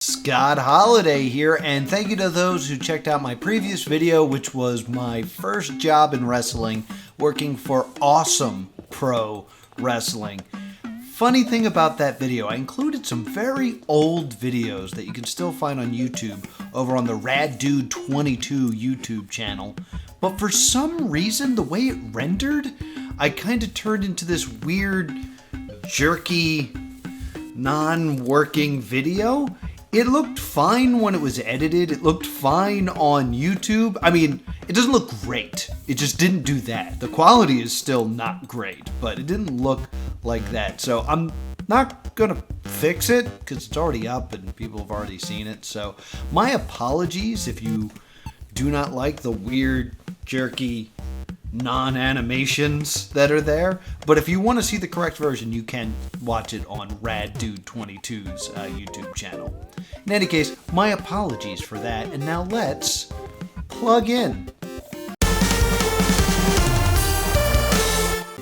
Scott Holiday here, and thank you to those who checked out my previous video, which was my first job in wrestling, working for Awesome Pro Wrestling. Funny thing about that video, I included some very old videos that you can still find on YouTube over on the Rad Dude 22 YouTube channel, but for some reason, the way it rendered, I kind of turned into this weird, jerky, non-working video. It looked fine when it was edited. It looked fine on YouTube. I mean, it doesn't look great. It just didn't do that. The quality is still not great, but it didn't look like that. So I'm not gonna fix it because it's already up and people have already seen it. So my apologies if you do not like the weird, jerky, non-animations that are there, but if you want to see the correct version, you can watch it on Rad Dude 22's YouTube channel. In any case, my apologies for that, and now let's plug in.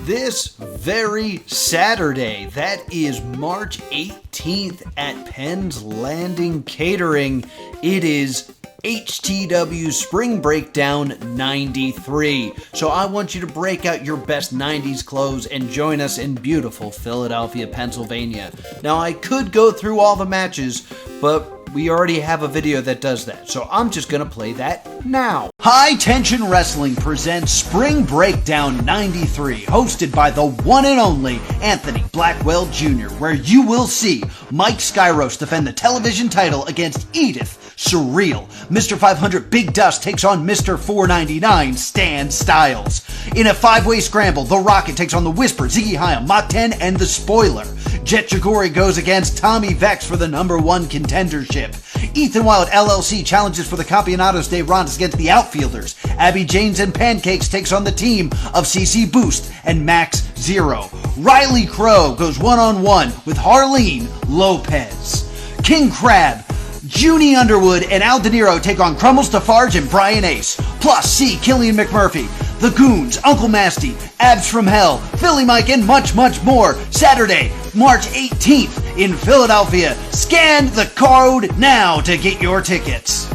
This very Saturday, that is March 18th at Penn's Landing Catering, it is HTW Spring Breakdown 93. So I want you to break out your best 90s clothes and join us in beautiful Philadelphia, Pennsylvania. Now I could go through all the matches, but we already have a video that does that, so I'm just gonna play that now. High Tension Wrestling presents Spring Breakdown 93, hosted by the one and only Anthony Blackwell Jr., where you will see Mike Skyros defend the television title against Edith Surreal. Mr. 500 Big Dust takes on Mr. 499 Stan Styles. In a five-way scramble, The Rocket takes on The Whisper, Ziggy Hayam, Mach 10, and The Spoiler. Jet Chagori goes against Tommy Vex for the #1 contendership. Ethan Wild LLC challenges for the Campeonatos de Rondas against the Outfielders. Abby James and Pancakes takes on the team of CC Boost and Max Zero. Riley Crow goes one-on-one with Harleen Lopez. King Crab, Junie Underwood, and Al De Niro take on Crumbles Defarge and Brian Ace. Plus C. Killian McMurphy, The Goons, Uncle Masty, Abs from Hell, Philly Mike, and much, much more. Saturday, March 18th in Philadelphia. Scan the code now to get your tickets.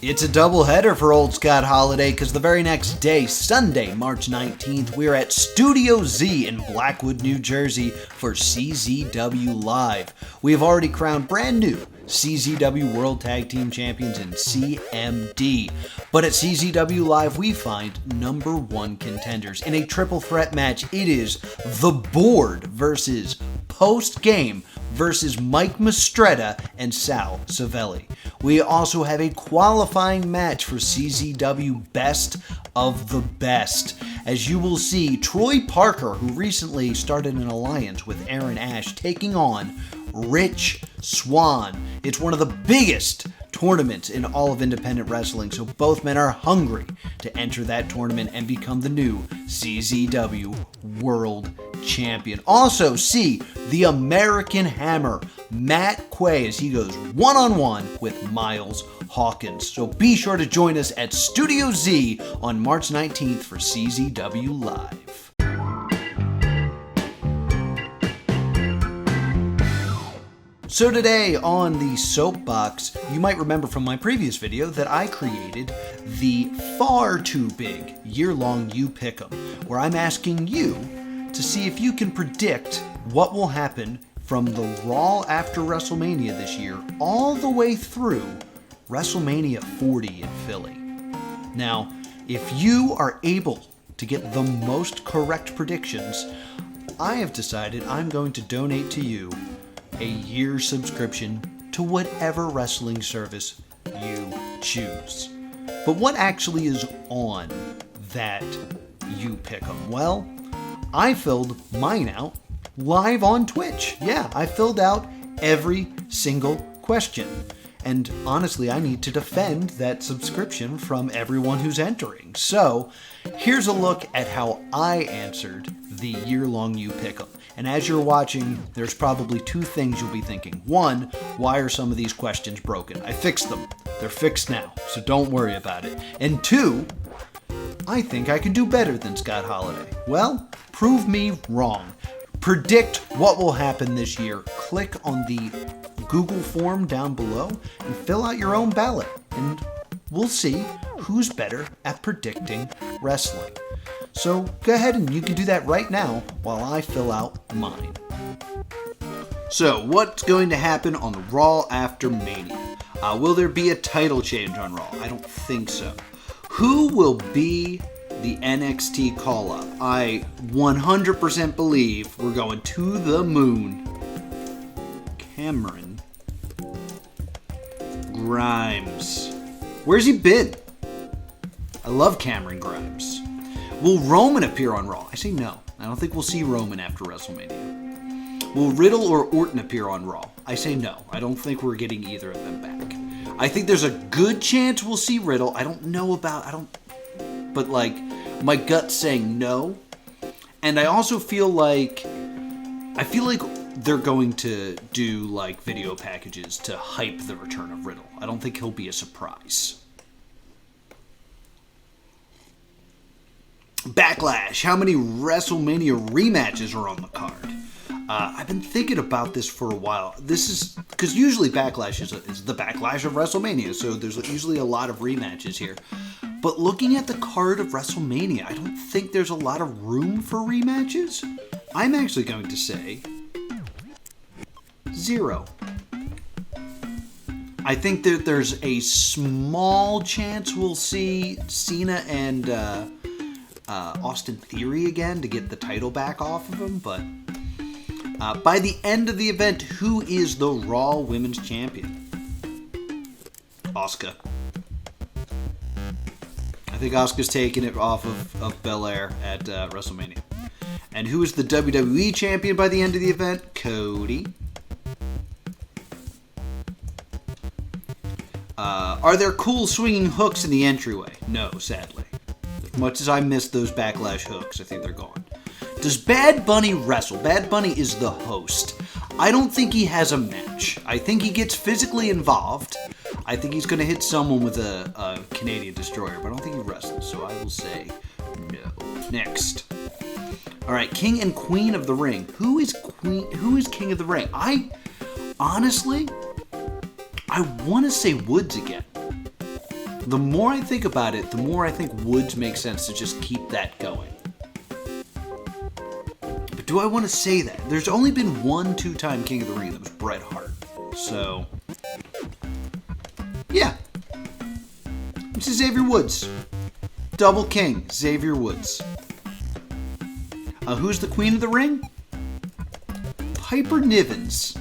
It's a doubleheader for old Scott Holiday because the very next day, Sunday, March 19th, we're at Studio Z in Blackwood, New Jersey for CZW Live. We have already crowned brand new CZW World Tag Team Champions in CMD. But at CZW Live, we find #1 contenders. In a triple threat match, it is The Board versus Post Game versus Mike Mistretta and Sal Savelli. We also have a qualifying match for CZW Best of the Best. As you will see, Troy Parker, who recently started an alliance with Aaron Ash, taking on Rich Swann. It's one of the biggest tournaments in all of independent wrestling, so both men are hungry to enter that tournament and become the new CZW World Champion. Also see the American Hammer, Matt Quay, as he goes one-on-one with Miles Hawkins. So be sure to join us at Studio Z on March 19th for CZW Live. So today on the Soapbox, you might remember from my previous video that I created the far too big year-long You Pick'em, where I'm asking you to see if you can predict what will happen from the Raw after WrestleMania this year all the way through WrestleMania 40 in Philly. Now, if you are able to get the most correct predictions, I have decided I'm going to donate to you a year subscription to whatever wrestling service you choose. But what actually is on that You Pick'em? Well, I filled mine out live on Twitch. Yeah, I filled out every single question. And honestly, I need to defend that subscription from everyone who's entering. So here's a look at how I answered the year-long You Pick'em. And as you're watching, there's probably two things you'll be thinking. One, why are some of these questions broken? I fixed them. They're fixed now, so don't worry about it. And two, I think I can do better than Scott Holiday. Well, prove me wrong. Predict what will happen this year. Click on the Google form down below and fill out your own ballot. And we'll see who's better at predicting wrestling. So go ahead and you can do that right now while I fill out mine. So what's going to happen on the Raw after Mania? Will there be a title change on Raw? I don't think so. Who will be the NXT call-up? I 100% believe we're going to the moon. Cameron Grimes. Where's he been? I love Cameron Grimes. Will Roman appear on Raw? I say no. I don't think we'll see Roman after WrestleMania. Will Riddle or Orton appear on Raw? I say no. I don't think we're getting either of them back. I think there's a good chance we'll see Riddle. But like, my gut's saying no. And I also feel like they're going to do like video packages to hype the return of Riddle. I don't think he'll be a surprise. Backlash. How many WrestleMania rematches are on the card? I've been thinking about this for a while. This is because usually Backlash is the Backlash of WrestleMania, so there's usually a lot of rematches here. But looking at the card of WrestleMania, I don't think there's a lot of room for rematches. I'm actually going to say 0. I think that there's a small chance we'll see Cena and Austin Theory again to get the title back off of him, but by the end of the event, who is the Raw Women's Champion? Asuka. I think Asuka's taking it off of Belair at WrestleMania. And who is the WWE Champion by the end of the event? Cody. Are there cool swinging hooks in the entryway? No, sadly. As much as I miss those Backlash hooks, I think they're gone. Does Bad Bunny wrestle? Bad Bunny is the host. I don't think he has a match. I think he gets physically involved. I think he's going to hit someone with a Canadian Destroyer, but I don't think he wrestles, so I will say no. Next. All right, King and Queen of the Ring. Who is King of the Ring? I want to say Woods again. The more I think about it, the more I think Woods makes sense to just keep that going. But do I want to say that? There's only been one two-time King of the Ring, that was Bret Hart. So, yeah. This is Xavier Woods. Double King, Xavier Woods. Who's the Queen of the Ring? Piper Nivens.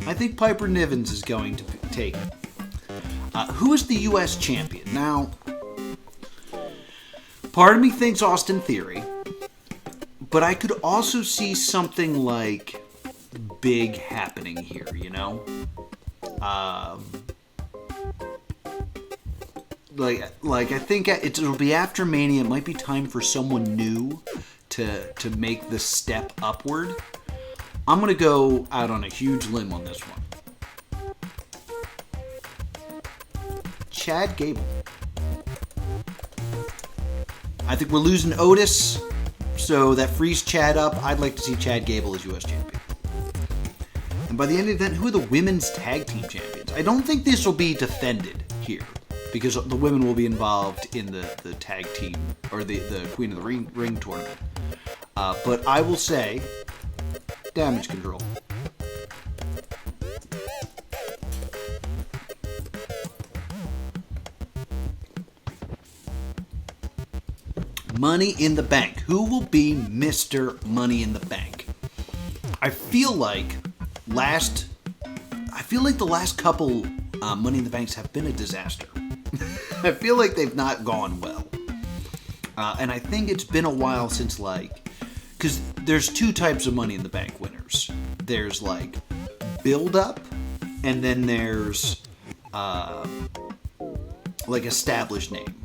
I think Piper Nivens is going to take it. Who is the U.S. champion? Now, part of me thinks Austin Theory, but I could also see something like big happening here, you know? Like I think it'll be after Mania. It might be time for someone new to make the step upward. I'm going to go out on a huge limb on this one. Chad Gable. I think we're losing Otis, so that frees Chad up. I'd like to see Chad Gable as U.S. champion. And by the end of the event, who are the women's tag team champions? I don't think this will be defended here, because the women will be involved in the tag team, or the Queen of the Ring tournament. But I will say, Damage Control. Money in the Bank. Who will be Mr. Money in the Bank? I feel like the last couple Money in the Banks have been a disaster. I feel like they've not gone well. And I think it's been a while since, because there's two types of Money in the Bank winners. There's build up, and then there's established name.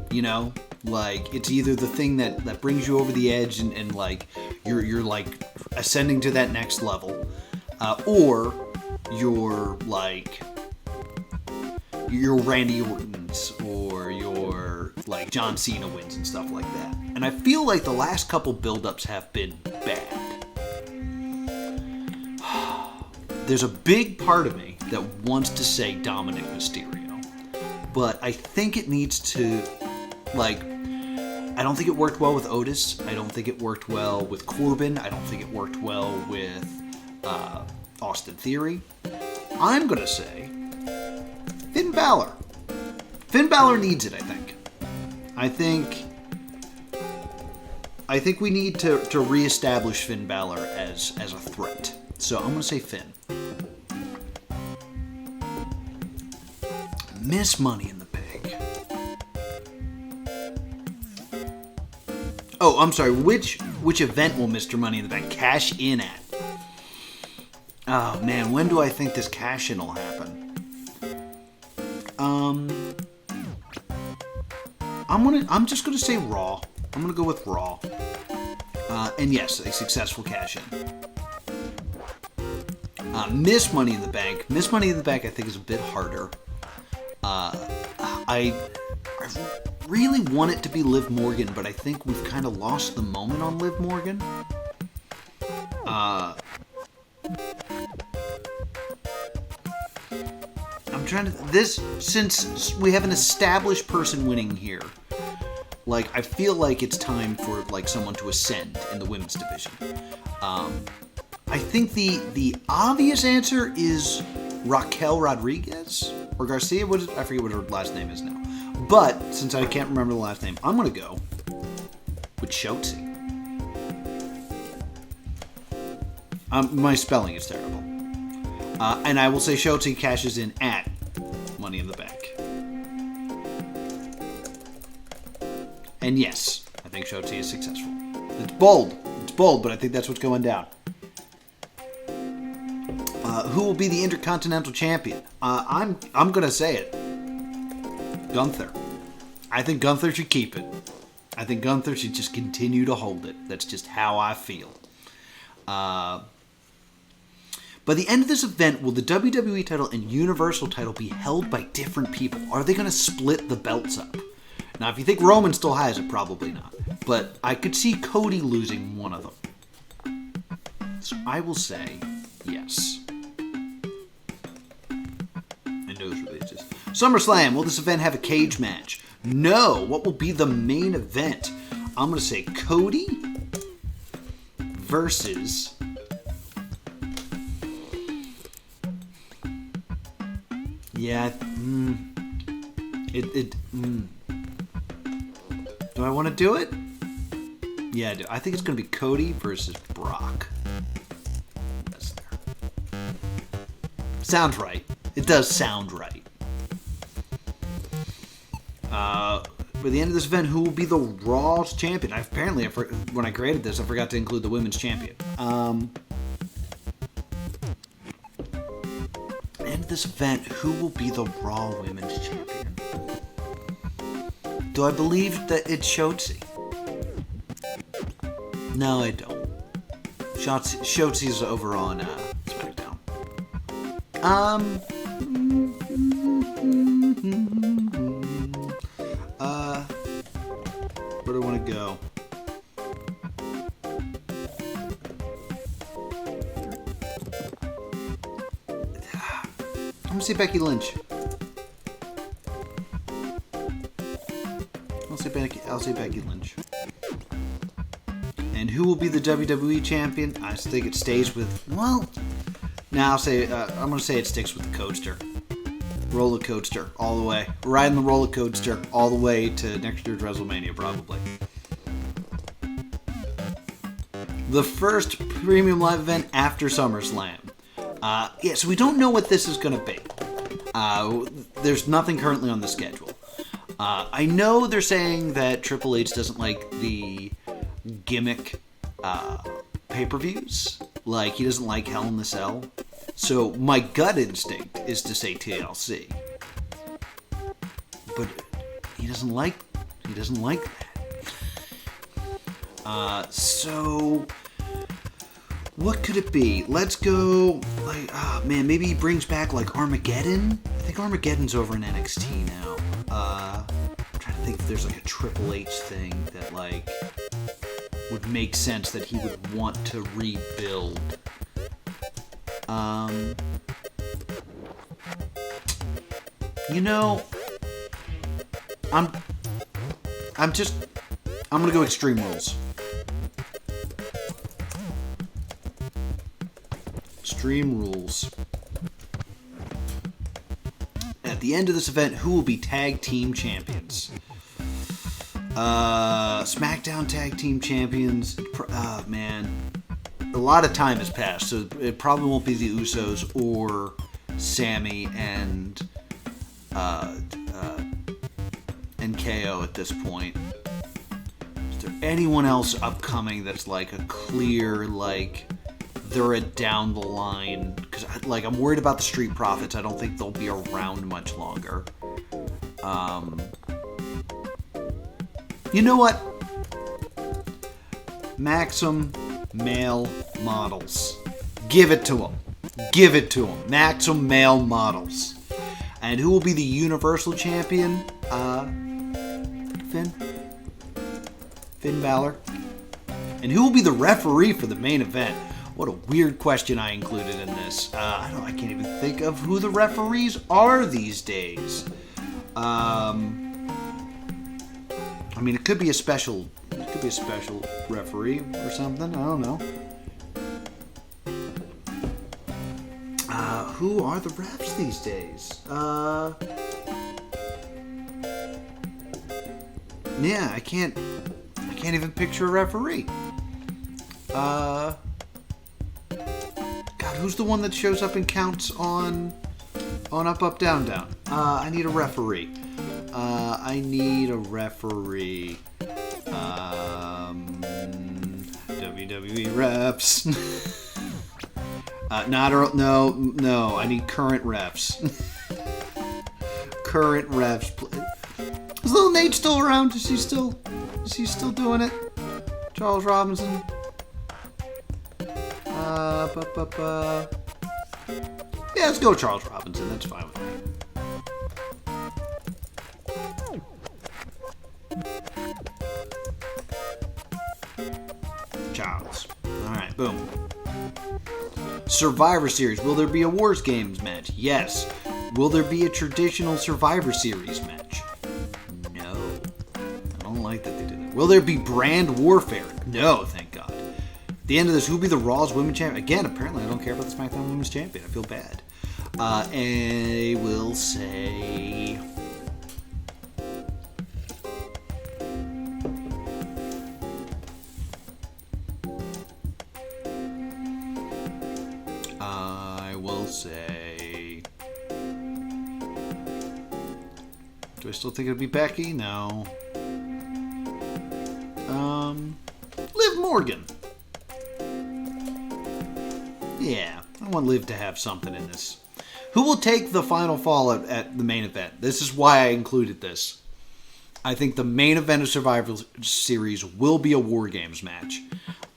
You know? It's either the thing that brings you over the edge and you're ascending to that next level, or you're Randy Orton's, or you're John Cena wins and stuff like that. And I feel like the last couple build-ups have been bad. there's a big part of me that wants to say Dominic Mysterio, but I think it needs to, like, I don't think it worked well with Otis. I don't think it worked well with Corbin. I don't think it worked well with Austin Theory. I'm going to say Finn Balor. Finn Balor needs it, I think. I think we need to reestablish Finn Balor as a threat. So I'm going to say Finn. Miss Money in the Bank. Oh, I'm sorry. Which event will Mr. Money in the Bank cash in at? Oh man, when do I think this cash in will happen? I'm just gonna say Raw. I'm gonna go with Raw. And yes, a successful cash in. Miss Money in the Bank. Miss Money in the Bank, I think, is a bit harder. I really want it to be Liv Morgan, but I think we've kind of lost the moment on Liv Morgan. I'm trying to... since we have an established person winning here, like, I feel like it's time for, like, someone to ascend in the women's division. I think the obvious answer is Raquel Rodriguez or Garcia. I forget what her last name is now. But since I can't remember the last name, I'm going to go with Shotzi. My spelling is terrible. And I will say Shotzi cashes in at Money in the Bank. And yes, I think Shotzi is successful. It's bold, but I think that's what's going down. Who will be the Intercontinental Champion? I'm gonna say it. Gunther. I think Gunther should keep it. I think Gunther should just continue to hold it. That's just how I feel. By the end of this event, will the WWE title and Universal title be held by different people? Are they going to split the belts up? Now, if you think Roman still has it, probably not. But I could see Cody losing one of them. So I will say yes. And those releases. SummerSlam, will this event have a cage match? No. What will be the main event? I'm going to say Cody versus... Yeah, Do I want to do it? Yeah, I do. I think it's going to be Cody versus Brock. That's there. Sounds right. It does sound right. By the end of this event, who will be the Raw's champion? Apparently, when I created this, I forgot to include the women's champion. End of this event, who will be the Raw Women's Champion? Do I believe that it's Shotzi? No, I don't. Shotzi's over on SmackDown. Where do I want to go? I'm gonna say Becky Lynch. I'll say Becky Lynch. And who will be the WWE champion? I think it stays with... Well, now I'm gonna say it sticks with the coaster. Roller coaster all the way. Riding the roller coaster all the way to next year's WrestleMania, probably. The first premium live event after SummerSlam. Yeah, so we don't know what this is going to be. There's nothing currently on the schedule. I know they're saying that Triple H doesn't like the gimmick pay-per-views. Like, he doesn't like Hell in the Cell. So my gut instinct is to say TLC. But he doesn't like that. So... what could it be? Let's go, like, man, maybe he brings back, like, Armageddon? I think Armageddon's over in NXT now. I'm trying to think if there's, like, a Triple H thing that, like, would make sense that he would want to rebuild. You know, I'm gonna go Extreme Rules. Extreme Rules. At the end of this event, who will be tag team champions? SmackDown tag team champions. Oh man, a lot of time has passed, so it probably won't be the Usos or Sammy and KO at this point. Is there anyone else upcoming that's like a clear, like, they're a down the line? Because I'm worried about the Street Profits. I don't think they'll be around much longer. You know what? Maxim male models. Give it to them. Give it to them. Maxim male models. And who will be the Universal Champion? Finn Balor. And who will be the referee for the main event? What a weird question I included in this. I can't even think of who the referees are these days. I mean, it could be a special referee or something. I don't know. Who are the refs these days? Yeah, I can't even picture a referee. God, who's the one that shows up and counts on Up, Up, Down, Down? I need a referee. I need a referee. WWE refs. No. I need current refs. Current refs. Is little Nate still around? Is he still doing it? Charles Robinson. Yeah, let's go Charles Robinson. That's fine with me. Charles. Alright, boom. Survivor Series. Will there be a Wars Games match? Yes. Will there be a traditional Survivor Series match? No. I don't like that they did that. Will there be brand warfare? No, thank God. At the end of this, who will be the Raw's Women's Champion? Again, apparently I don't care about the SmackDown Women's Champion. I feel bad. And I will say... Do I still think it'd be Becky? No. Liv Morgan. Yeah, I want Liv to have something in this. Who will take the final fall at the main event? This is why I included this. I think the main event of Survivor Series will be a War Games match.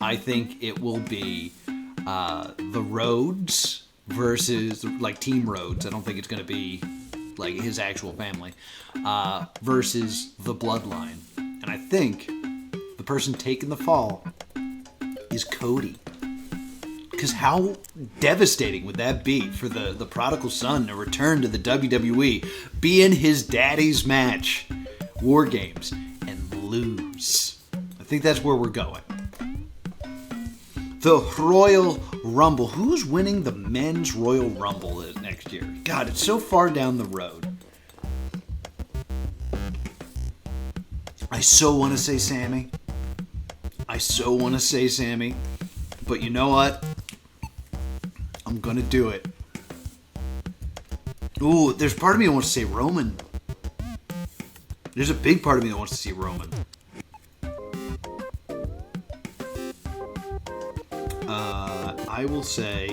I think it will be the Rhodes versus, like, Team Rhodes. I don't think it's going to be, like, his actual family. Versus the Bloodline. And I think the person taking the fall is Cody. Because how devastating would that be for the prodigal son to return to the WWE, be in his daddy's match, War Games, and lose? I think that's where we're going. The Royal Rumble. Who's winning the men's Royal Rumble next year? God, it's so far down the road. I so want to say Sammy. But you know what? I'm going to do it. Ooh, there's part of me that wants to say Roman. There's a big part of me that wants to see Roman. I will say...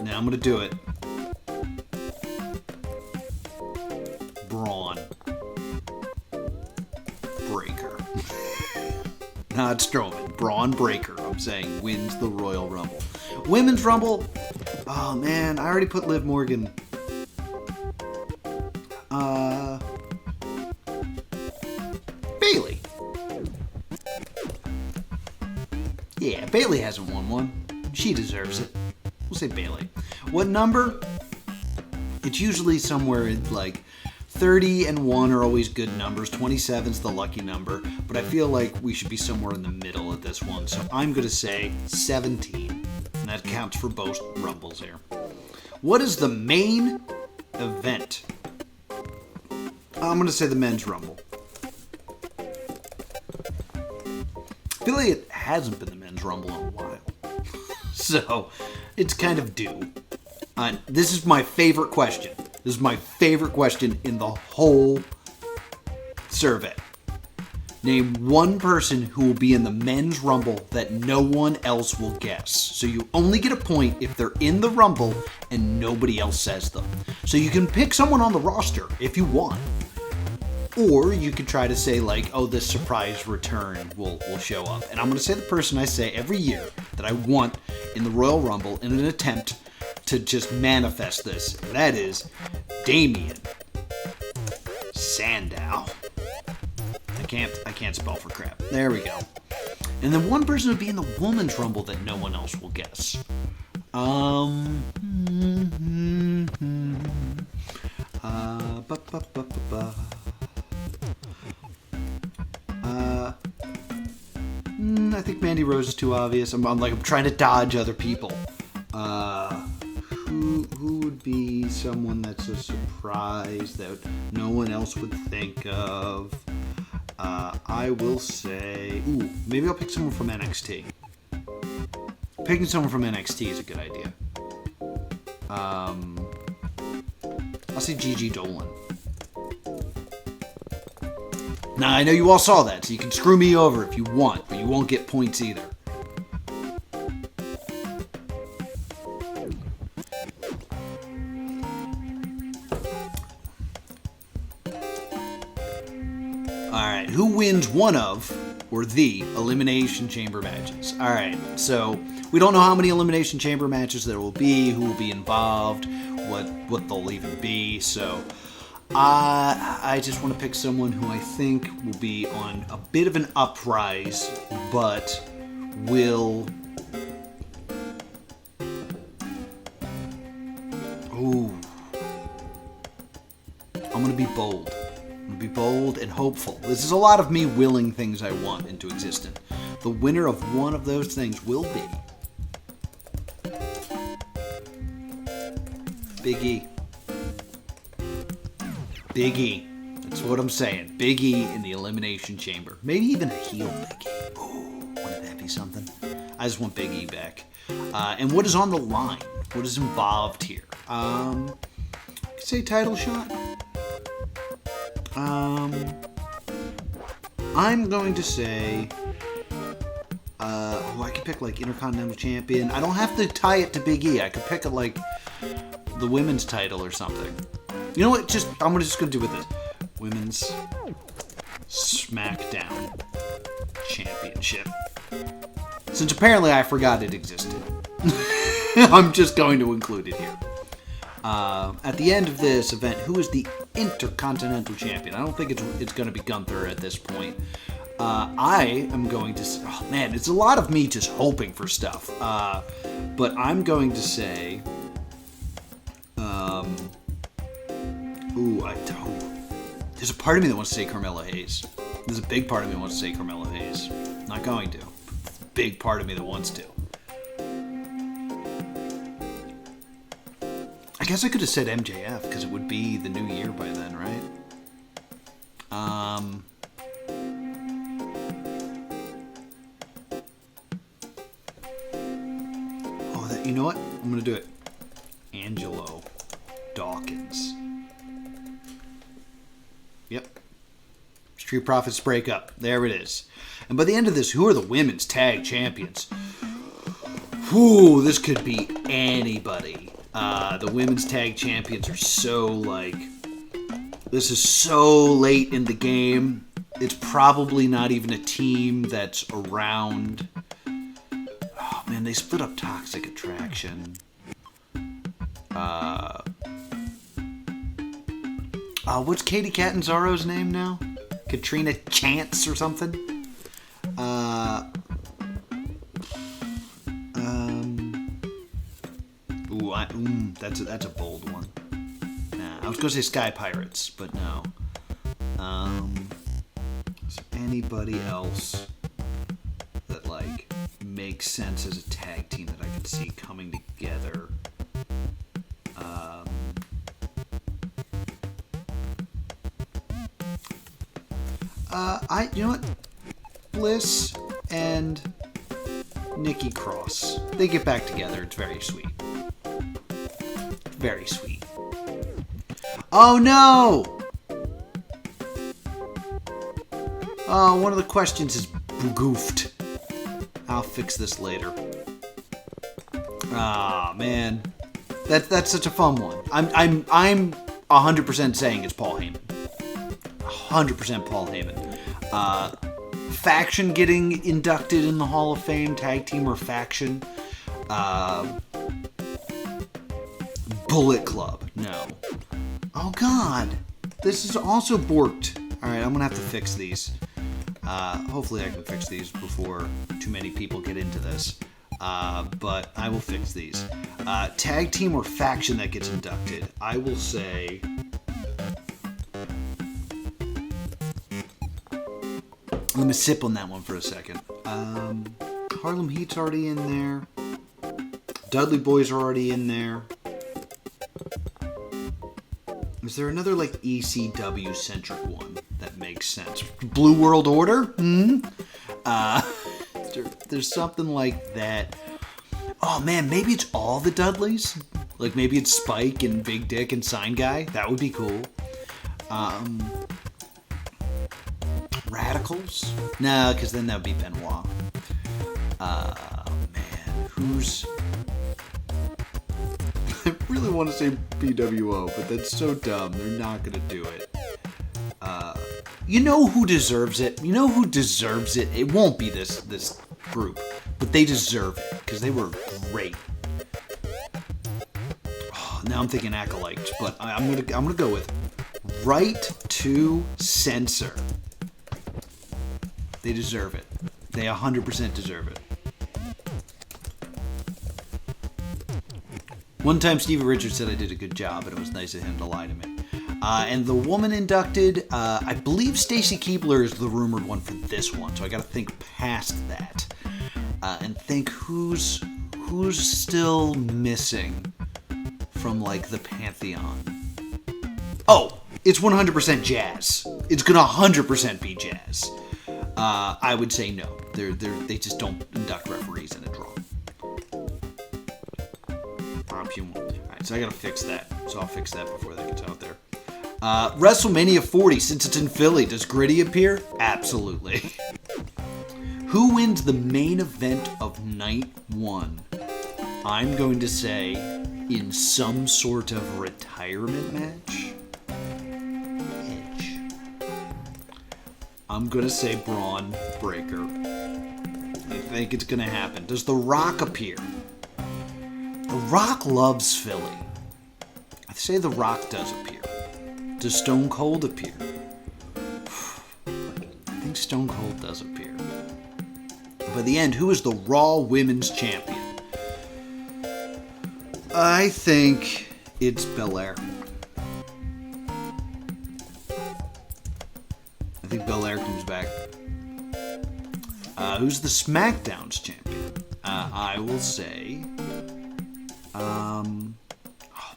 Now I'm going to do it. Braun Breaker. Not Strowman. Braun Breaker, I'm saying, wins the Royal Rumble. Women's Rumble. Oh, man. I already put Liv Morgan. Yeah, Bailey hasn't won one. She deserves it. We'll say Bailey. What number? It's usually somewhere in like 30 and 1 are always good numbers. 27's the lucky number. But I feel like we should be somewhere in the middle of this one. So I'm going to say 17. And that counts for both Rumbles here. What is the main event? I'm going to say the men's Rumble. I feel like it hasn't been the men's Rumble in a while. So, it's kind of due. This is my favorite question. This is my favorite question in the whole survey. Name one person who will be in the men's Rumble that no one else will guess. So you only get a point if they're in the Rumble and nobody else says them. So you can pick someone on the roster if you want. Or you could try to say like, oh, this surprise return will show up. And I'm going to say the person I say every year that I want in the Royal Rumble in an attempt to just manifest this. And that is Damien Sandow. I can't spell for crap. There we go. And then one person would be in the women's Rumble that no one else will guess. I think Mandy Rose is too obvious. I'm trying to dodge other people. Who would be someone that's a surprise that no one else would think of? I will say, maybe I'll pick someone from NXT. Picking someone from NXT is a good idea. I'll say Gigi Dolan. Now, I know you all saw that, so you can screw me over if you want, but you won't get points either. Alright, who wins one of, or the, Elimination Chamber matches? Alright, so we don't know how many Elimination Chamber matches there will be, who will be involved, what they'll even be, so I just want to pick someone who I think will be on a bit of an uprise, but will... I'm going to be bold. Be bold and hopeful. This is a lot of me willing things I want into existence. The winner of one of those things will be Big E. Big E. That's what I'm saying. Big E in the Elimination Chamber. Maybe even a heel Big E. Wouldn't that be something? I just want Big E back. And what is on the line? What is involved here? Say title shot? I'm going to say, I could pick like Intercontinental Champion. I don't have to tie it to Big E. I could pick it like the women's title or something. You know what? I'm just gonna do with this. Women's SmackDown Championship. Since apparently I forgot it existed, I'm just going to include it here. At the end of this event, who is the Intercontinental Champion? I don't think it's going to be Gunther at this point. I am going to... Oh, man, it's a lot of me just hoping for stuff. But I'm going to say... There's a part of me that wants to say Carmella Hayes. There's a big part of me that wants to say Carmella Hayes. Not going to. It's a big part of me that wants to. I guess I could have said MJF, because it would be the new year by then, right? You know what? I'm going to do it. Angelo Dawkins. Yep. Street Profits break up. There it is. And by the end of this, who are the women's tag champions? Whew, this could be anybody. The women's tag champions are so, this is so late in the game. It's probably not even a team that's around. Oh, man, they split up Toxic Attraction. What's Katie Catanzaro's name now? Katrina Chance or something? That's a bold one. Nah, I was gonna say Sky Pirates, but no. Is there anybody else that like makes sense as a tag team that I could see coming together? You know what? Bliss and Nikki Cross. They get back together. It's very sweet. Very sweet. Oh no! Oh, one of the questions is goofed. I'll fix this later. Ah, man. That's such a fun one. I'm 100% saying it's Paul Heyman. 100% Paul Heyman. Faction getting inducted in the Hall of Fame, tag team or faction. Bullet Club, no. Oh God, this is also borked. All right, I'm gonna have to fix these. Hopefully I can fix these before too many people get into this. But I will fix these. Tag team or faction that gets inducted. I will say... Let me sip on that one for a second. Harlem Heat's already in there. Dudley Boys are already in there. Is there another like ECW centric one that makes sense? Blue World Order? There's something like that. Oh man, maybe it's all the Dudleys. Like maybe it's Spike and Big Dick and Sign Guy. That would be cool. Radicals? No, because then that would be Benoit. Man, who's... I really want to say BWO, but that's so dumb. They're not going to do it. You know who deserves it? You know who deserves it? It won't be this group, but they deserve it because they were great. Oh, now I'm thinking Acolytes, but I'm gonna go with Right to Censor. They deserve it. They 100% deserve it. One time Stevie Richards said I did a good job, and it was nice of him to lie to me. And the woman inducted, I believe Stacy Keibler is the rumored one for this one, so I gotta think past that. And think who's still missing from, like, the Pantheon. Oh, it's 100% Jazz. It's gonna 100% be Jazz. I would say no. They just don't induct referees in a draw. Option 1. Alright, so I gotta fix that. So I'll fix that before that gets out there. WrestleMania 40, since it's in Philly, does Gritty appear? Absolutely. Who wins the main event of night 1? I'm going to say in some sort of retirement match. Edge. I'm going to say Braun Breaker. I think it's going to happen. Does The Rock appear? The Rock loves Philly. I say The Rock does appear. Does Stone Cold appear? I think Stone Cold does appear. By the end, who is the Raw Women's Champion? I think it's Belair. I think Belair comes back. Who's the SmackDown's champion? I will say... oh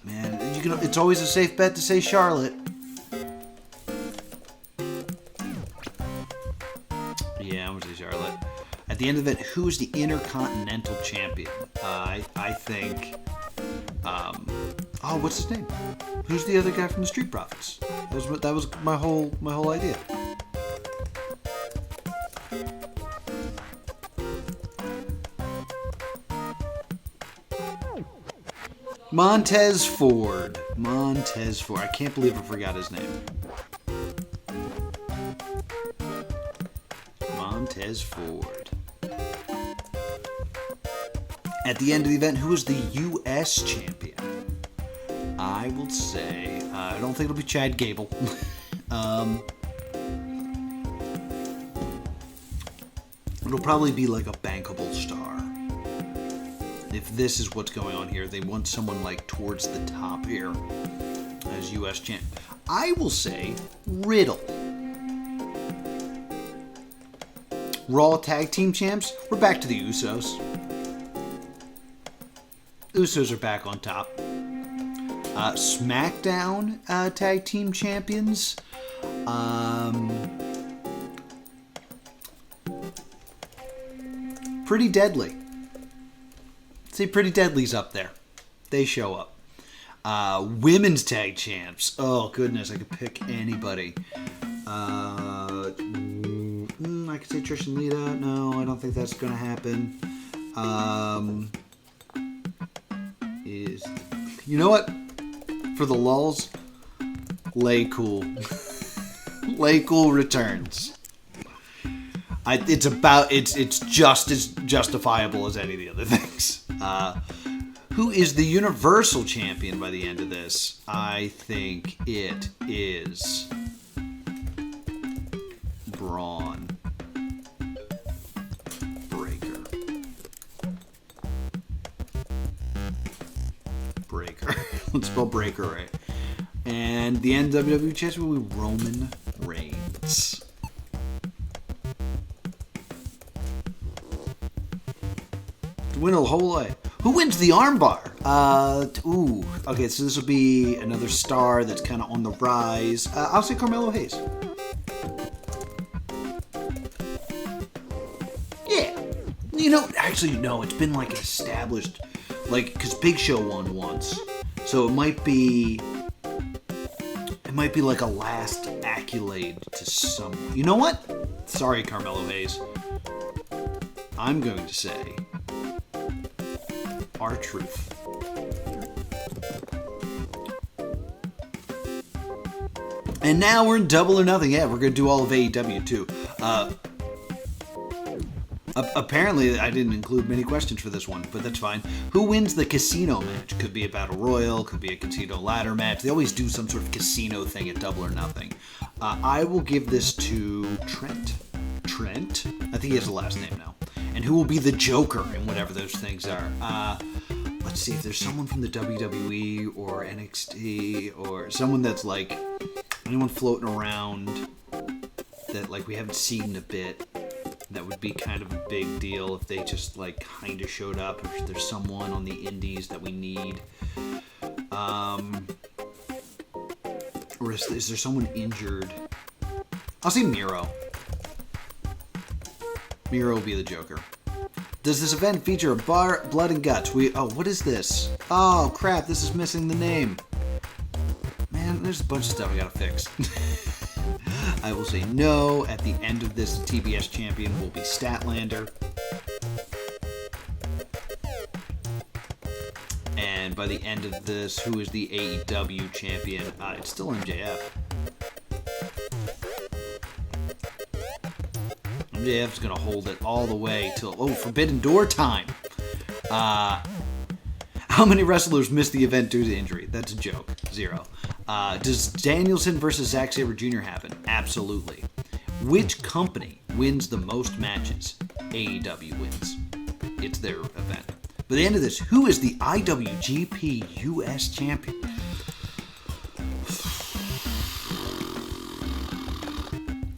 man, it's always a safe bet to say Charlotte. Yeah, I'm gonna say Charlotte. At the end of it, who's the Intercontinental Champion? I think. Oh, what's his name? Who's the other guy from the Street Profits? That was my whole idea. Montez Ford. I can't believe I forgot his name. Montez Ford. At the end of the event, who is the U.S. champion? I will say, I don't think it'll be Chad Gable. It'll probably be like a bankable star. If this is what's going on here, they want someone like towards the top here as U.S. champ. I will say Riddle. Raw Tag Team Champs, we're back to the Usos. Usos are back on top. SmackDown Tag Team Champions. Pretty Deadly. See, Pretty Deadly's up there. They show up. Women's Tag Champs. Oh, goodness, I could pick anybody. I could say Trish and Lita. No, I don't think that's going to happen. You know what? For the lulls, Lay Cool. Lay Cool returns. It's just as justifiable as any of the other things. Who is the Universal Champion by the end of this? I think it is Braun Breaker. Let's spell Breaker right. And the end WWE Champion will be Roman Reigns. To win a whole lot. Who wins the armbar? Okay, so this will be another star that's kind of on the rise. I'll say Carmelo Hayes. Yeah. Actually, no, it's been like an established, because Big Show won once. So it might be like a last accolade to someone. You know what? Sorry, Carmelo Hayes. I'm going to say R-Truth. And now we're in Double or Nothing. Yeah, we're going to do all of AEW too. Apparently, I didn't include many questions for this one, but that's fine. Who wins the casino match? Could be a battle royal, could be a casino ladder match. They always do some sort of casino thing at Double or Nothing. I will give this to Trent. Trent? I think he has a last name now. And who will be the Joker in whatever those things are? Let's see if there's someone from the WWE or NXT or someone that's like anyone floating around that like we haven't seen in a bit. That would be kind of a big deal if they just like kind of showed up. If there's someone on the indies that we need. Or is there someone injured? I'll say Miro. Miro will be the Joker. Does this event feature a bar, blood and guts? What is this? Oh, crap, this is missing the name. Man, there's a bunch of stuff I gotta fix. I will say no. At the end of this, the TBS champion will be Statlander. And by the end of this, who is the AEW champion? It's still MJF. MJF's going to hold it all the way till, Forbidden Door time. How many wrestlers missed the event due to injury? That's a joke. 0. Does Danielson versus Zack Sabre Jr. happen? Absolutely. Which company wins the most matches? AEW wins. It's their event. By the end of this, who is the IWGP US champion?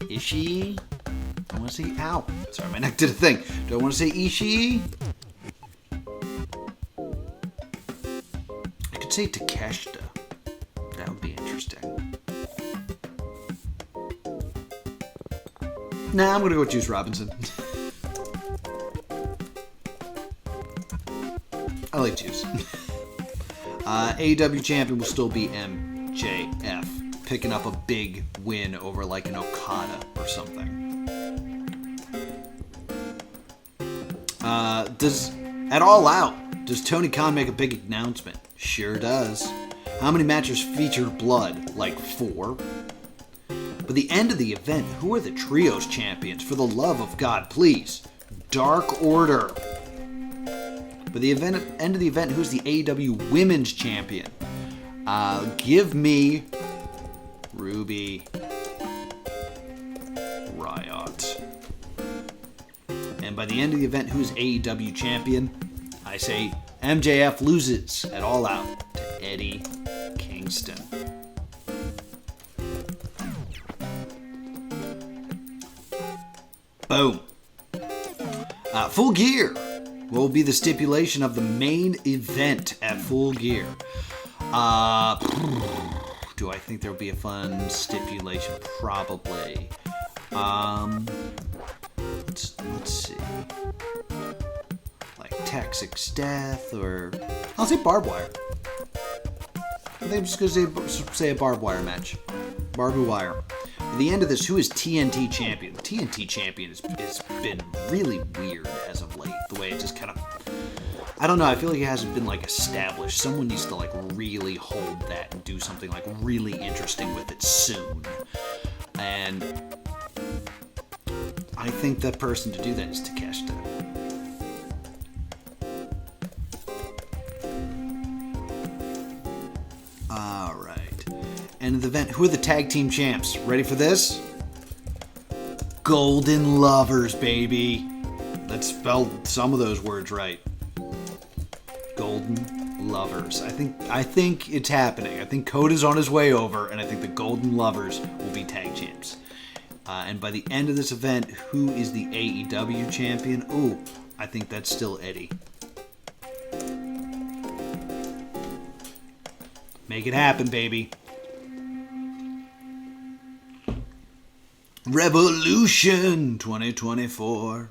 Ishii? I want to say, ow. Sorry, my neck did a thing. Do I want to say Ishii? I could say Takeshita. That would be interesting. Nah, I'm going to go with Juice Robinson. I like Juice. AEW champion will still be MJF. Picking up a big win over like an Okada or something. At All Out, does Tony Khan make a big announcement? Sure does. How many matches feature blood? Like 4. By the end of the event, who are the Trios champions? For the love of God, please. Dark Order. By the end of the event, who's the AEW Women's Champion? Give me Ruby Riott. And by the end of the event, who's AEW Champion? I say MJF loses at All Out to Eddie Kingston. Boom. Full Gear will be the stipulation of the main event at Full Gear. Do I think there'll be a fun stipulation? Probably. Let's see. Like Texas Death, or I'll say barbed wire. I think I'm just gonna say a barbed wire match. Barbed wire. At the end of this, who is TNT champion? The TNT champion has been really weird as of late. The way it just kind of, I don't know. I feel like it hasn't been like established. Someone needs to like really hold that and do something like really interesting with it soon. And I think the person to do that is Takeshita. All right. And the event, who are the tag team champs? Ready for this? Golden Lovers, baby. Let's spell some of those words right. Golden Lovers. I think it's happening. I think Coda's on his way over, and I think the Golden Lovers will be tag champs. And by the end of this event, who is the AEW champion? Ooh, I think that's still Eddie. Make it happen, baby. Revolution 2024.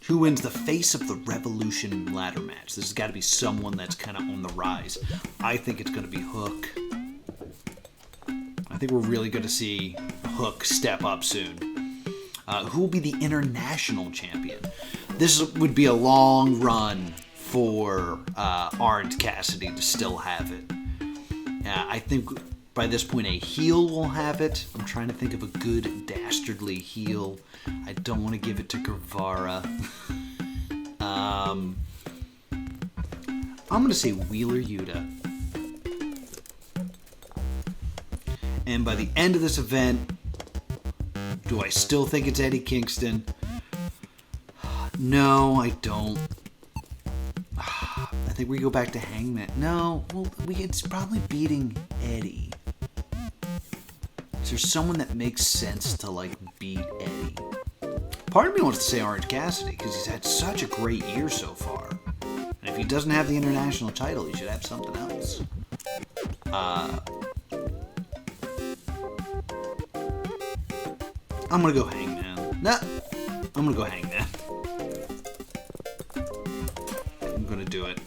Who wins the Face of the Revolution ladder match? This has got to be someone that's kind of on the rise. I think it's going to be Hook. I think we're really going to see Hook step up soon. Who will be the international champion? This would be a long run for Orange Cassidy to still have it. I think by this point a heel will have it. I'm trying to think of a good dastardly heel. I don't want to give it to Guevara. I'm going to say Wheeler Yuta. And by the end of this event, do I still think it's Eddie Kingston? No, I don't. I think we go back to Hangman. No, well, it's probably beating Eddie. Is there someone that makes sense to, like, beat Eddie? Part of me wants to say Orange Cassidy, because he's had such a great year so far. And if he doesn't have the international title, he should have something else. I'm going to go Hangman. Nah, I'm going to go Hangman. I'm going to do it.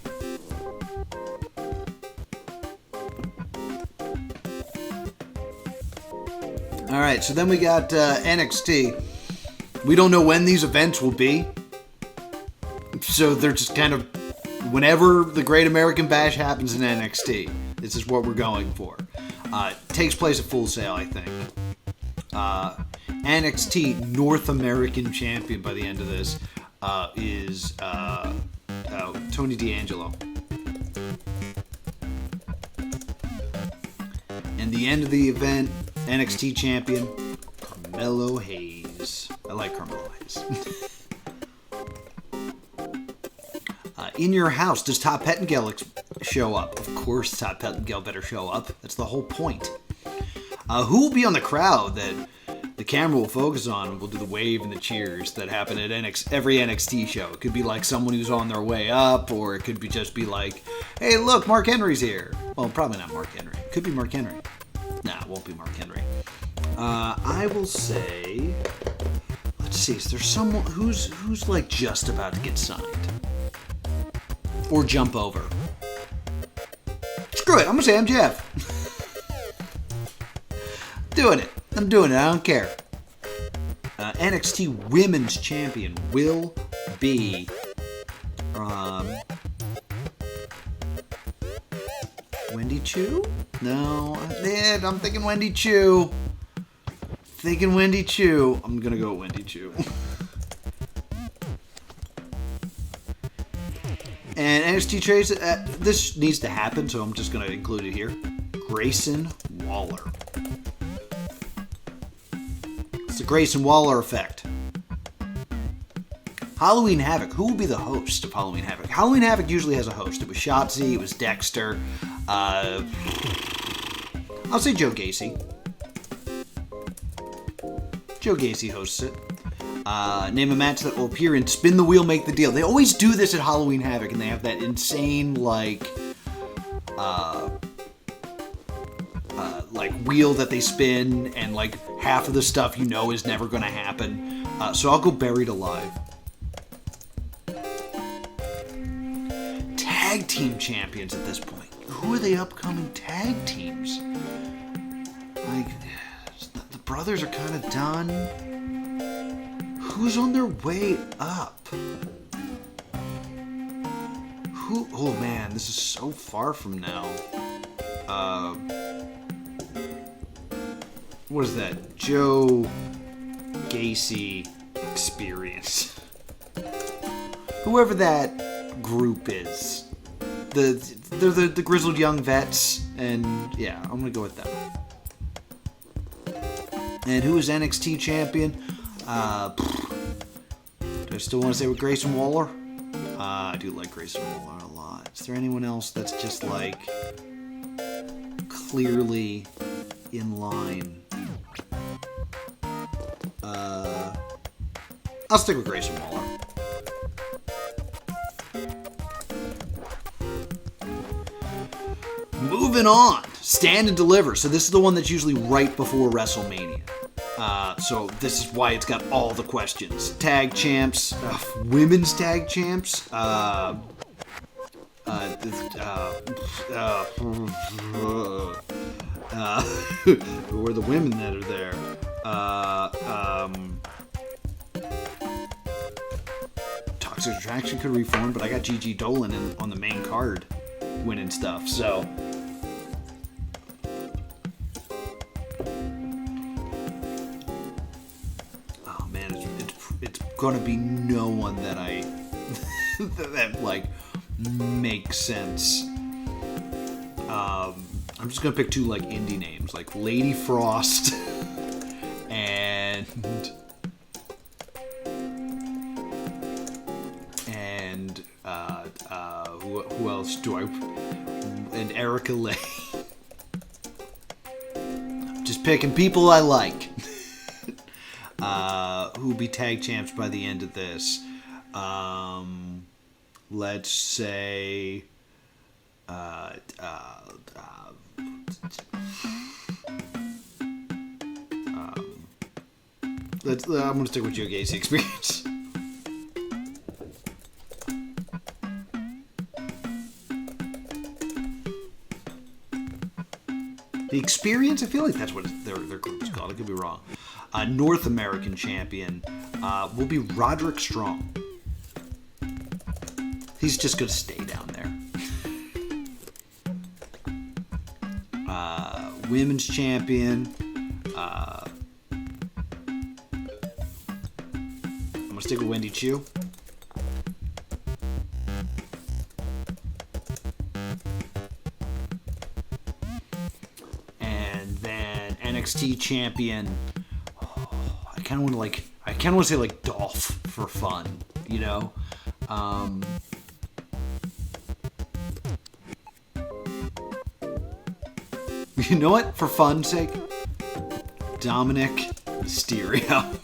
All right, so then we got NXT. We don't know when these events will be. So they're just kind of, whenever the Great American Bash happens in NXT, this is what we're going for. It takes place at Full Sail, I think. NXT North American Champion by the end of this is Tony D'Angelo. And the end of the event, NXT Champion, Carmelo Hayes. I like Carmelo Hayes. In your house, does Todd Pettengill show up? Of course Todd Pettengill better show up. That's the whole point. Who will be on the crowd that the camera will focus on and will do the wave and the cheers that happen at every NXT show? It could be like someone who's on their way up, or it could be just be like, hey, look, Mark Henry's here. Well, probably not Mark Henry. It could be Mark Henry. Nah, it won't be Mark Henry. I will say, let's see, is there someone who's like just about to get signed? Or jump over? Screw it, I'm gonna say MJF. Doing it. I'm doing it. I don't care. NXT Women's Champion will be Wendy Choo? No, I'm thinking Wendy Choo. I'm gonna go with Wendy Choo. And NXT Trace, this needs to happen, so I'm just gonna include it here. Grayson Waller. It's the Grayson Waller effect. Halloween Havoc. Who will be the host of Halloween Havoc? Halloween Havoc usually has a host. It was Shotzi. It was Dexter. I'll say Joe Gacy. Joe Gacy hosts it. Name a match that will appear in Spin the Wheel, Make the Deal. They always do this at Halloween Havoc, and they have that insane, like wheel that they spin, and like half of the stuff you know is never going to happen. So I'll go Buried Alive. Tag team champions at this point. Who are the upcoming tag teams? Like, the brothers are kind of done. Who's on their way up? Who? Oh man, this is so far from now. What is that? Joe Gacy Experience. Whoever that group is. They're the grizzled young vets, and yeah, I'm gonna go with them. And who is NXT champion? Do I still want to say with Grayson Waller? I do like Grayson Waller a lot. Is there anyone else that's just like clearly in line? I'll stick with Grayson Waller. Moving on, Stand and Deliver. So this is the one that's usually right before WrestleMania. So this is why it's got all the questions. Tag champs, women's tag champs. Who are the women that are there? Toxic Attraction could reform, but I got Gigi Dolan on the main card winning stuff, so oh man, it's gonna be no one that I that like makes sense. I'm just gonna pick two like indie names, like Lady Frost and who else do I? And Erica Lay. Just picking people I like. Who will be tag champs by the end of this? Let's say. I'm gonna stick with Joe Gacy Experience. The Experience? I feel like that's what their group is called. I could be wrong. North American champion will be Roderick Strong. He's just going to stay down there. Women's champion. I'm going to stick with Wendy Chu. NXT champion. Oh, I kind of want to say like Dolph for fun, you know. You know what? For fun's sake, Dominic Mysterio.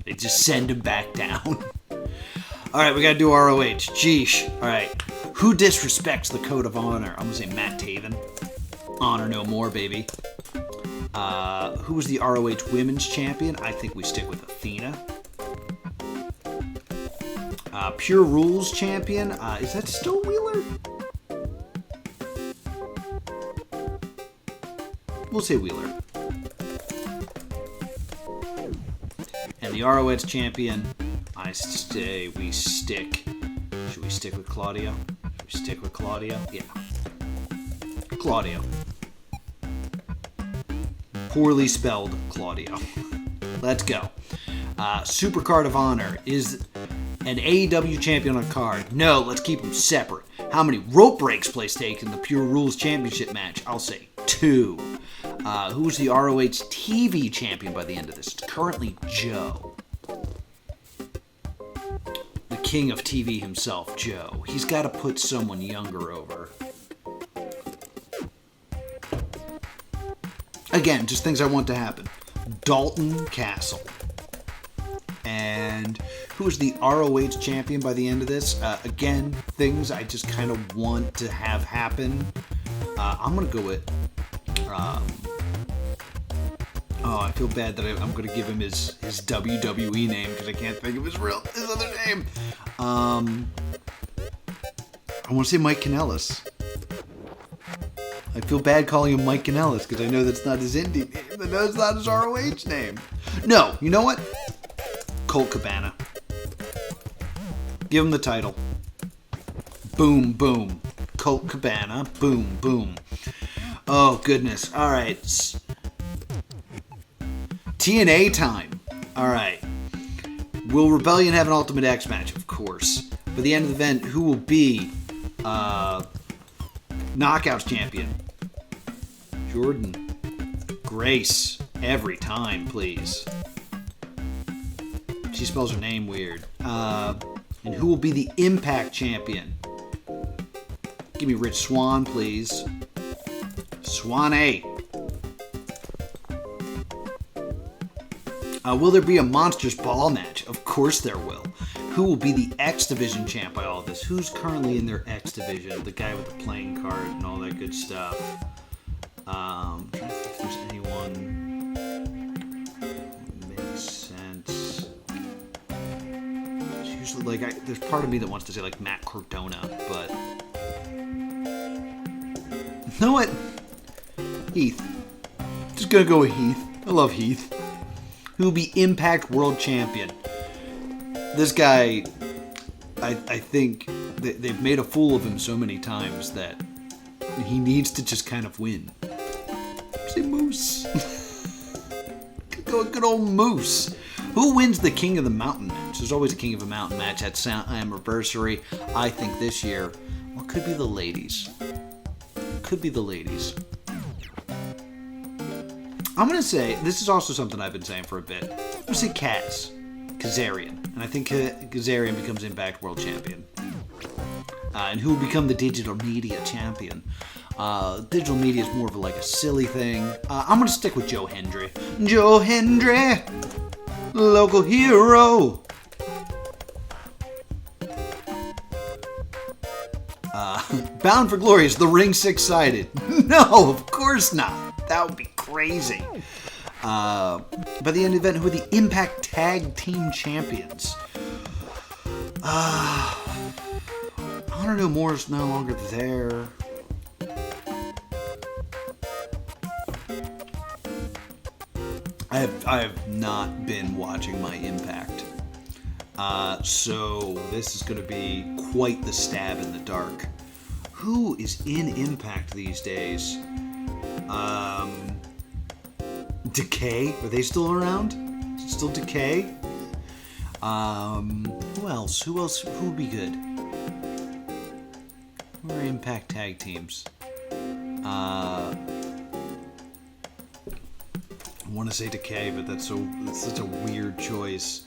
They just send him back down. All right, we gotta do ROH. Jeesh. All right, who disrespects the code of honor? I'm gonna say Matt Taven. Honor no more, baby. Who was the ROH Women's Champion? I think we stick with Athena. Pure Rules Champion. Is that still Wheeler? We'll say Wheeler. And the ROH Champion, I say we stick. Should we stick with Claudio? Should we stick with Claudio? Yeah. Claudio. Poorly spelled Claudio. Let's go. Supercard of Honor is an AEW champion on card. No, let's keep them separate. How many rope breaks place take in the Pure Rules Championship match? I'll say 2. Who's the ROH TV champion by the end of this? It's currently Joe. king of TV himself, Joe. He's got to put someone younger over. Again, just things I want to happen. Dalton Castle. And who is the ROH champion by the end of this? Again, things I just kind of want to have happen. I'm going to go with... I feel bad that I'm going to give him his WWE name because I can't think of his other name. I want to say Mike Kanellis. I feel bad calling him Mike Kanellis because I know that's not his indie name. I know it's not his ROH name. No, you know what? Colt Cabana. Give him the title. Boom, boom. Colt Cabana. Boom, boom. Oh, goodness. All right. TNA time. All right. Will Rebellion have an Ultimate X match? Of course. By the end of the event, who will be Knockouts champion? Jordan. Grace. Every time, please. She spells her name weird. And who will be the Impact champion? Give me Rich Swann, please. Swan A. Will there be a Monsters Ball match? Of course there will. Who will be the X Division champ by all this? Who's currently in their X Division? The guy with the playing card and all that good stuff. I'm trying to think if there's anyone that makes sense. It's usually there's part of me that wants to say like Matt Cardona, but you know what? Heath. Just gonna go with Heath. I love Heath. Who will be Impact World Champion? This guy, I think they've made a fool of him so many times that he needs to just kind of win. Say Moose. Good old Moose. Who wins the King of the Mountain match? There's always a King of a Mountain match at Anniversary. I think this year, well, could be the ladies. Could be the ladies. I'm going to say, this is also something I've been saying for a bit. I'm going to say Kazarian. And I think Kazarian becomes Impact World Champion. And who will become the Digital Media Champion? Digital Media is more of a silly thing. I'm going to stick with Joe Hendry. Joe Hendry! Local hero! Bound for Glory is the ring six-sided. No, of course not. That would be crazy. By the end of the event, who are the Impact Tag Team Champions? Honor No More is no longer there. I have not been watching my Impact. So this is going to be quite the stab in the dark. Who is in Impact these days? Decay? Are they still around? Is it still Decay? Who else? Who would be good? Who are Impact tag teams? I want to say Decay, but that's such a weird choice.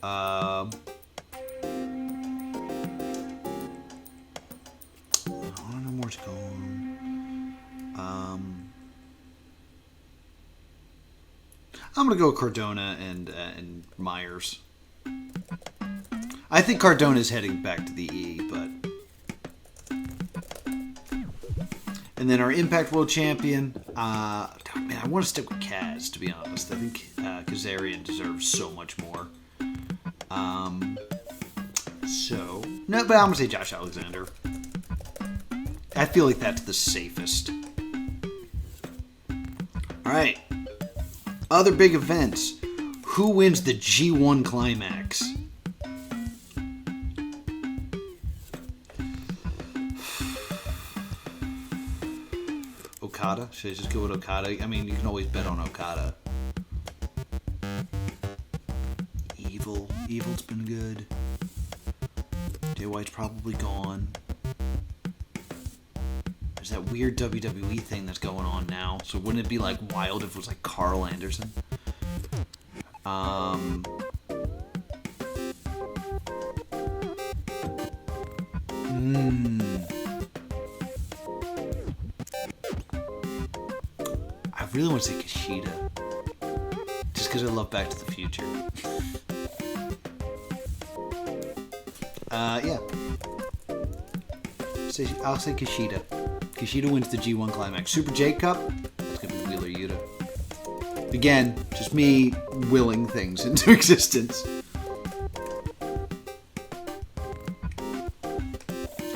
I don't know where's going. I'm gonna go with Cardona and Myers. I think Cardona is heading back to the E, but and then our Impact World Champion. Man, I want to stick with Kaz, to be honest. I think Kazarian deserves so much more. No, but I'm gonna say Josh Alexander. I feel like that's the safest. All right. Other big events. Who wins the G1 Climax? Okada? Should I just go with Okada? I mean, you can always bet on Okada. Evil's been good. Jay White's probably gone. There's that weird WWE thing that's going on now. So wouldn't it be wild if it was Carl Anderson? really want to say Kushida. Just because I love Back to the Future. Yeah. I'll say Kushida. Kushida wins the G1 Climax. Super J Cup? That's going to be Wheeler Yuta. Again, just me willing things into existence.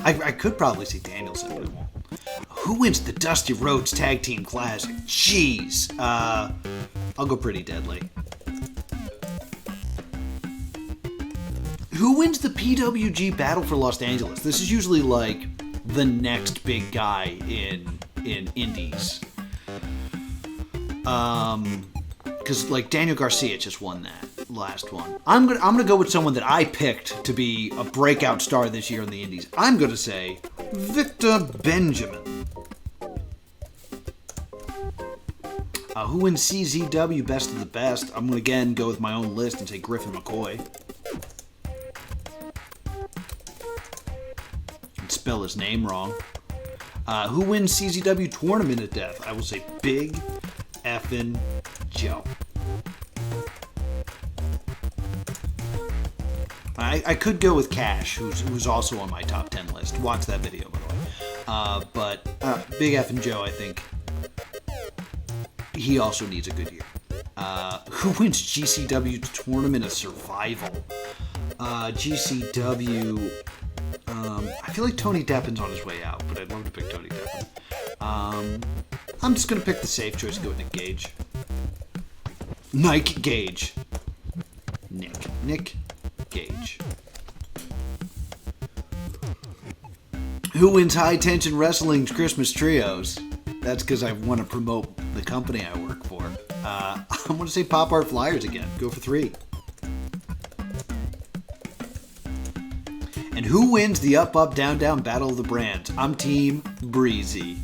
I could probably say Danielson, but I won't. Who wins the Dusty Rhodes Tag Team Classic? Jeez. I'll go Pretty Deadly. Who wins the PWG Battle for Los Angeles? This is usually like the next big guy in indies. Because like Daniel Garcia just won that last one. I'm gonna go with someone that I picked to be a breakout star this year in the indies. I'm gonna say Victor Benjamin. Who wins CZW Best of the Best? I'm gonna again go with my own list and say Griffin McCoy. And spell his name wrong. Who wins CZW Tournament of Death? I will say Big Effin' Joe. I could go with Cash, who's also on my top 10 list. Watch that video, by the way. But Big Effin' Joe, I think he also needs a good year. Who wins GCW Tournament of Survival? GCW. I feel like Tony Deppin's on his way out, but I'd love to pick Tony Deppin. I'm just going to pick the safe choice and go with Nick Gage. Nick Gage. Nick Gage. Who wins High Tension Wrestling's Christmas Trios? That's because I want to promote the company I work for. I'm going to say Pop Art Flyers again. Go for 3. And who wins the Up, Up, Down, Down Battle of the Brands? I'm Team Breezy.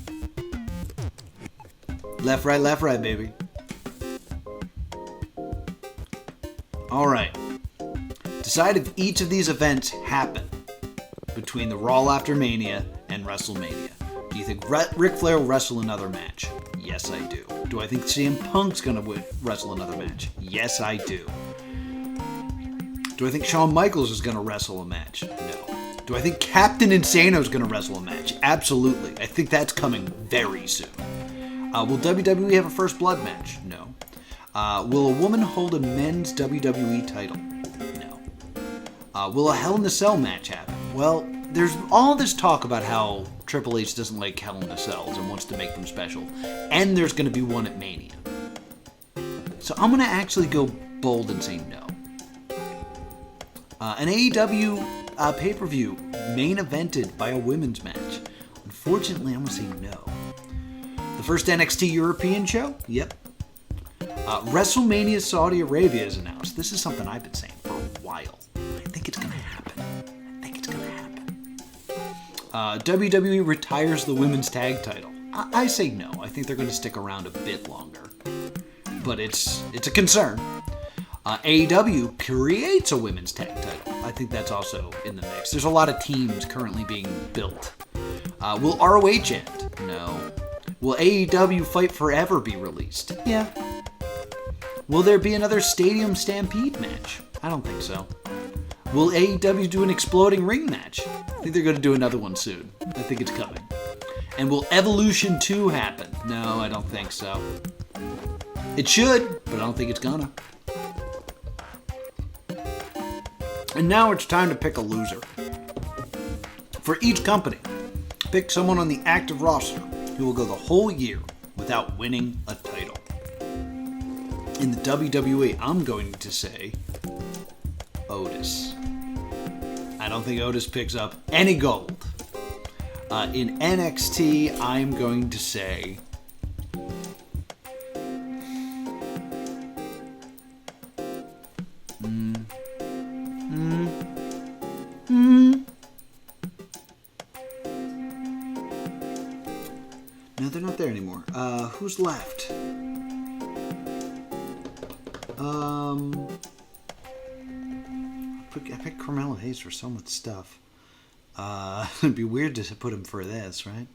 Left, right, baby. Alright. Decide if each of these events happen between the Raw after Mania and WrestleMania. Do you think Ric Flair will wrestle another match? Yes, I do. Do I think CM Punk's going to wrestle another match? Yes, I do. Do I think Shawn Michaels is going to wrestle a match? No. Do I think Captain Insano is going to wrestle a match? Absolutely. I think that's coming very soon. Will WWE have a First Blood match? No. Will a woman hold a men's WWE title? No. Will a Hell in a Cell match happen? Well, there's all this talk about how Triple H doesn't like Hell in a Cells and wants to make them special. And there's going to be one at Mania. So I'm going to actually go bold and say no. An AEW pay-per-view main evented by a women's match. Unfortunately, I'm going to say no. The first NXT European show? Yep. WrestleMania Saudi Arabia is announced. This is something I've been saying for a while. I think it's going to happen. WWE retires the women's tag title. I say no. I think they're going to stick around a bit longer. But it's a concern. AEW creates a women's tag title. I think that's also in the mix. There's a lot of teams currently being built. Will ROH end? No. Will AEW Fight Forever be released? Yeah. Will there be another Stadium Stampede match? I don't think so. Will AEW do an Exploding Ring match? I think they're going to do another one soon. I think it's coming. And will Evolution 2 happen? No, I don't think so. It should, but I don't think it's gonna. And now it's time to pick a loser. For each company, pick someone on the active roster who will go the whole year without winning a title. In the WWE, I'm going to say Otis. I don't think Otis picks up any gold. In NXT, I'm going to say No, they're not there anymore. Who's left? I picked Carmelo Hayes for so much stuff. It'd be weird to put him for this, right?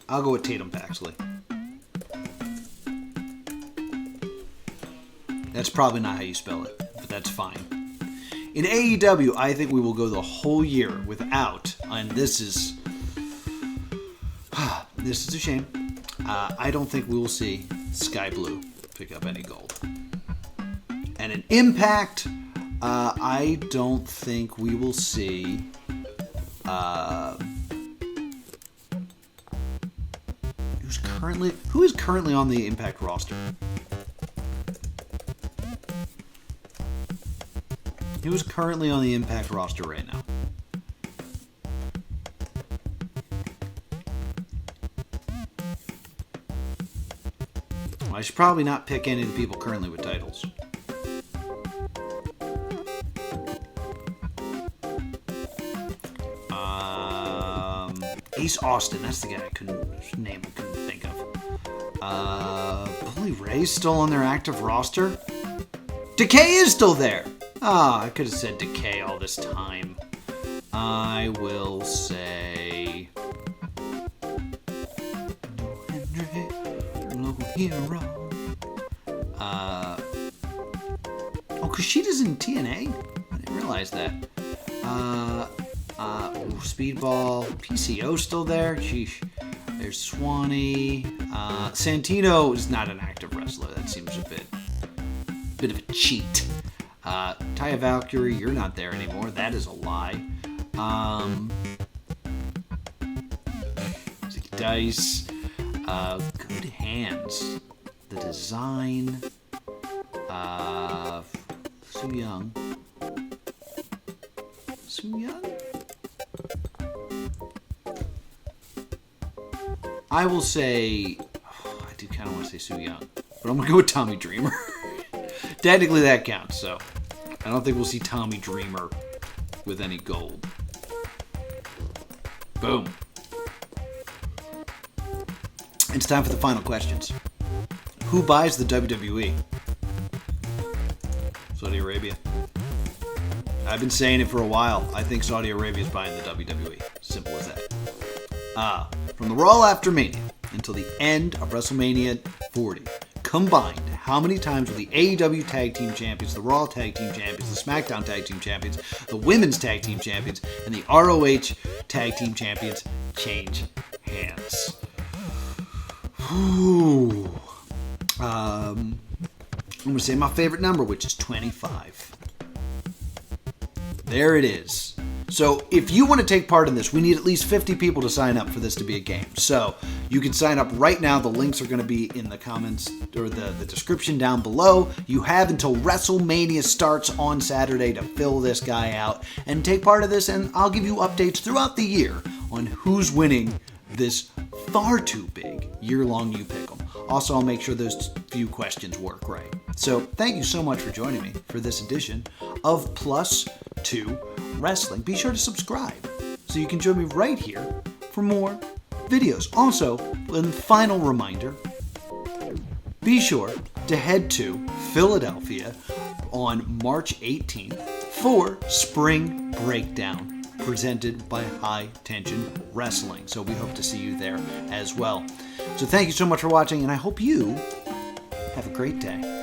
I'll go with Tatum Paxley. That's probably not how you spell it, but that's fine. In AEW, I think we will go the whole year without, and this is a shame. I don't think we will see Sky Blue pick up any gold. And in Impact, I don't think we will see who is currently on the Impact roster? Who is currently on the Impact roster right now? Well, I should probably not pick any of the people currently with titles. Ace Austin, that's the guy I couldn't think of. Bully Ray's still on their active roster? Decay is still there! I could have said Decay all this time. I will say... Local hero. Kushida's in TNA? I didn't realize that. Speedball. PCO's still there? Sheesh. There's Swanee. Santino is not an active wrestler. That seems a bit of a cheat. Taya Valkyrie, you're not there anymore. That is a lie. Zicky Dice. Good Hands. The Design. Su Young. I will say, I do kind of want to say Su Young, but I'm going to go with Tommy Dreamer. Technically that counts, so I don't think we'll see Tommy Dreamer with any gold. Boom. It's time for the final questions. Who buys the WWE? Saudi Arabia. I've been saying it for a while. I think Saudi Arabia is buying the WWE. Simple as that. From the Raw after Mania until the end of WrestleMania 40, combined, how many times will the AEW Tag Team Champions, the Raw Tag Team Champions, the SmackDown Tag Team Champions, the Women's Tag Team Champions, and the ROH Tag Team Champions change hands? I'm going to say my favorite number, which is 25. There it is. So if you want to take part in this, we need at least 50 people to sign up for this to be a game. So you can sign up right now. The links are going to be in the comments or the description down below. You have until WrestleMania starts on Saturday to fill this guy out and take part of this, and I'll give you updates throughout the year on who's winning this far too big year-long You Pick 'em. Also, I'll make sure those few questions work right. So thank you so much for joining me for this edition of Plus 2 Wrestling. Be sure to subscribe so you can join me right here for more videos. Also, one final reminder, be sure to head to Philadelphia on March 18th for Spring Breakdown, presented by High Tension Wrestling. So we hope to see you there as well. So thank you so much for watching, and I hope you have a great day.